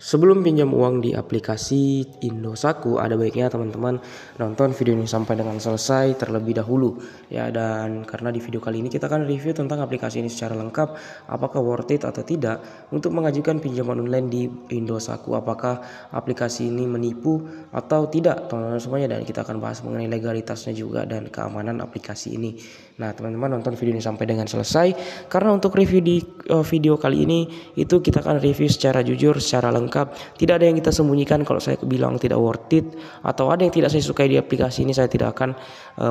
Sebelum pinjam uang di aplikasi Indosatu, ada baiknya teman-teman nonton video ini sampai dengan selesai terlebih dahulu ya. Dan karena di video kali ini kita akan review tentang aplikasi ini secara lengkap, apakah worth it atau tidak untuk mengajukan pinjaman online di Indosatu, apakah aplikasi ini menipu atau tidak teman-teman semuanya, dan kita akan bahas mengenai legalitasnya juga dan keamanan aplikasi ini. Nah, teman-teman nonton video ini sampai dengan selesai karena untuk review di video kali ini itu kita akan review secara jujur, secara lengkap. Tidak ada yang kita sembunyikan. Kalau saya bilang tidak worth it atau ada yang tidak saya sukai di aplikasi ini, saya tidak akan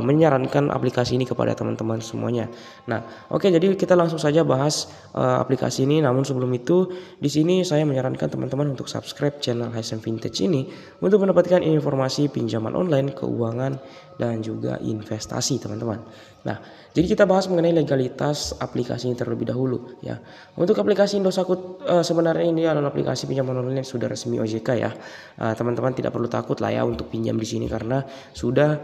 menyarankan aplikasi ini kepada teman-teman semuanya. Nah, oke, jadi kita langsung saja bahas aplikasi ini. Namun sebelum itu, di sini saya menyarankan teman-teman untuk subscribe channel HSM Vintage ini untuk mendapatkan informasi pinjaman online, keuangan, dan juga investasi, teman-teman. Nah, jadi kita bahas mengenai legalitas aplikasi ini terlebih dahulu ya. Untuk aplikasi Indosatu sebenarnya ini adalah aplikasi pinjaman online yang sudah resmi OJK ya. Teman-teman tidak perlu takut lah ya untuk pinjam di sini karena sudah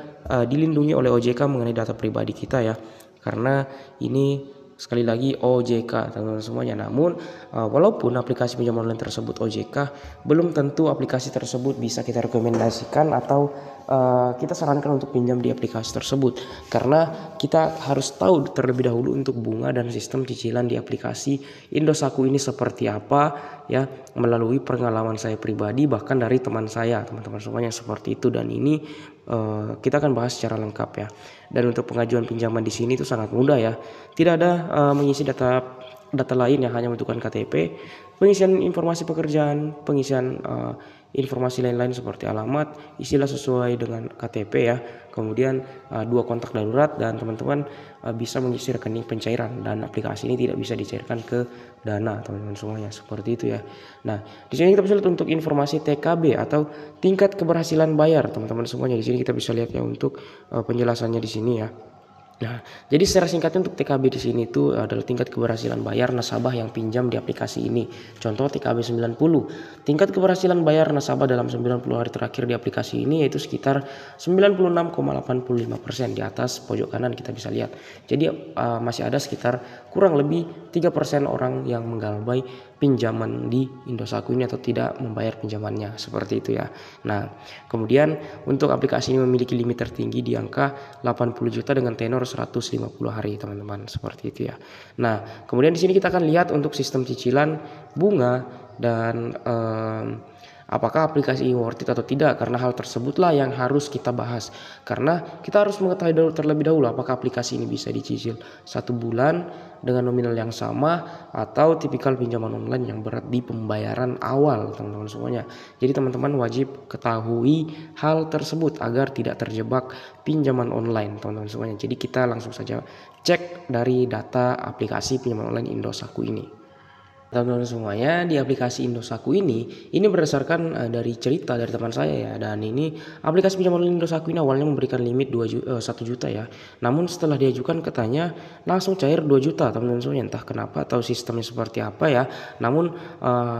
dilindungi oleh OJK mengenai data pribadi kita ya. Karena ini sekali lagi OJK teman-teman semuanya. Namun walaupun aplikasi pinjaman online tersebut OJK, belum tentu aplikasi tersebut bisa kita rekomendasikan atau kita sarankan untuk pinjam di aplikasi tersebut, karena kita harus tahu terlebih dahulu untuk bunga dan sistem cicilan di aplikasi Indosatu ini seperti apa ya, melalui pengalaman saya pribadi bahkan dari teman saya, teman-teman semuanya seperti itu. Dan ini kita akan bahas secara lengkap ya. Dan untuk pengajuan pinjaman di sini itu sangat mudah ya. Tidak ada mengisi data lain yang hanya membutuhkan KTP, pengisian informasi pekerjaan, pengisian informasi lain-lain seperti alamat, isilah sesuai dengan KTP ya. Kemudian 2 kontak darurat, dan teman-teman bisa mengisi rekening pencairan, dan aplikasi ini tidak bisa dicairkan ke Dana teman-teman semuanya seperti itu ya. Nah, di sini kita bisa lihat untuk informasi TKB atau tingkat keberhasilan bayar teman-teman semuanya. Di sini kita bisa lihat ya untuk penjelasannya di sini ya. Nah, jadi secara singkatnya untuk TKB di sini itu adalah tingkat keberhasilan bayar nasabah yang pinjam di aplikasi ini. Contoh TKB 90. Tingkat keberhasilan bayar nasabah dalam 90 hari terakhir di aplikasi ini yaitu sekitar 96,85%. Di atas pojok kanan kita bisa lihat. Jadi masih ada sekitar kurang lebih 3% orang yang menggabai pinjaman di Indosatu ini atau tidak membayar pinjamannya, seperti itu ya. Nah, kemudian untuk aplikasi ini memiliki limit tertinggi di angka 80 juta dengan tenor 150 hari, teman-teman, seperti itu ya. Nah, kemudian di sini kita akan lihat untuk sistem cicilan, bunga, dan apakah aplikasi ini worth it atau tidak, karena hal tersebutlah yang harus kita bahas. Karena kita harus mengetahui terlebih dahulu apakah aplikasi ini bisa dicicil 1 bulan dengan nominal yang sama atau tipikal pinjaman online yang berat di pembayaran awal, teman-teman semuanya. Jadi teman-teman wajib ketahui hal tersebut agar tidak terjebak pinjaman online, teman-teman semuanya. Jadi kita langsung saja cek dari data aplikasi pinjaman online Indosatu ini. Teman-teman semuanya, di aplikasi Indosatu ini berdasarkan dari cerita dari teman saya ya. Dan ini aplikasi pinjaman online Indosatu ini awalnya memberikan limit 1 juta ya. Namun setelah diajukan katanya langsung cair 2 juta teman-teman semuanya. Entah kenapa atau sistemnya seperti apa ya. Namun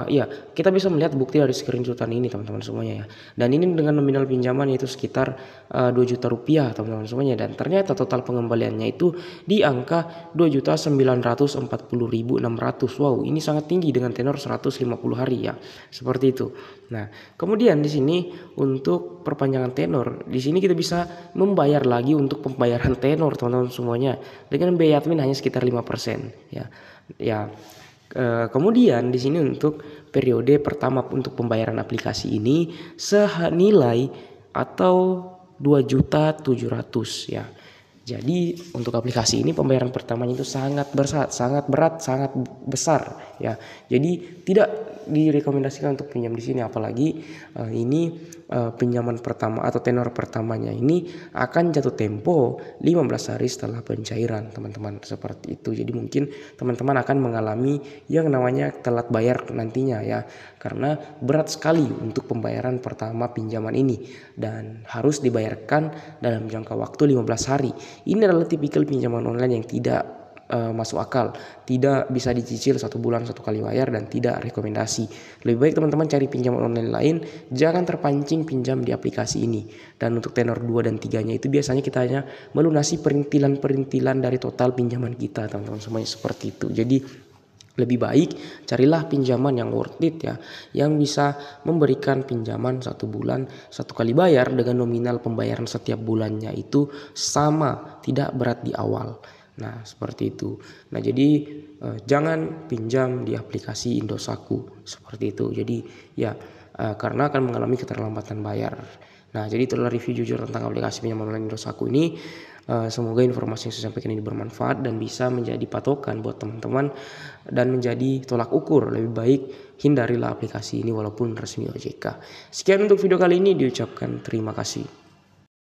ya kita bisa melihat bukti dari screenshotan ini teman-teman semuanya ya. Dan ini dengan nominal pinjaman yaitu sekitar 2 juta rupiah teman-teman semuanya. Dan ternyata total pengembaliannya itu di angka 2.940.600. Wow, ini sangat tinggi dengan tenor 150 hari ya. Seperti itu. Nah, kemudian di sini untuk perpanjangan tenor, di sini kita bisa membayar lagi untuk pembayaran tenor teman-teman semuanya dengan biaya admin hanya sekitar 5% ya. Ya. Kemudian di sini untuk periode pertama untuk pembayaran aplikasi ini senilai atau 2.700.000 ya. Jadi untuk aplikasi ini pembayaran pertamanya itu sangat berat, sangat besar ya. Jadi tidak direkomendasikan untuk pinjam di sini, apalagi ini pinjaman pertama atau tenor pertamanya ini akan jatuh tempo 15 hari setelah pencairan, teman-teman, seperti itu. Jadi mungkin teman-teman akan mengalami yang namanya telat bayar nantinya ya, karena berat sekali untuk pembayaran pertama pinjaman ini dan harus dibayarkan dalam jangka waktu 15 hari. Ini adalah tipikal pinjaman online yang tidak masuk akal, tidak bisa dicicil 1 bulan 1 kali bayar, dan tidak rekomendasi. Lebih baik teman-teman cari pinjaman online lain, jangan terpancing pinjam di aplikasi ini. Dan untuk tenor 2 dan 3-nya itu biasanya kita hanya melunasi perintilan-perintilan dari total pinjaman kita, teman-teman semuanya, seperti itu. Jadi Lebih baik carilah pinjaman yang worth it ya, yang bisa memberikan pinjaman 1 bulan 1 kali bayar dengan nominal pembayaran setiap bulannya itu sama, tidak berat di awal. Nah seperti itu. Nah jadi jangan pinjam di aplikasi Indosatku seperti itu. Jadi ya karena akan mengalami keterlambatan bayar. Nah jadi itulah review jujur tentang aplikasi pinjaman online Indosatku ini. Semoga informasi yang saya sampaikan ini bermanfaat dan bisa menjadi patokan buat teman-teman dan menjadi tolak ukur. Lebih baik hindarilah aplikasi ini walaupun resmi OJK. Sekian untuk video kali ini, diucapkan terima kasih.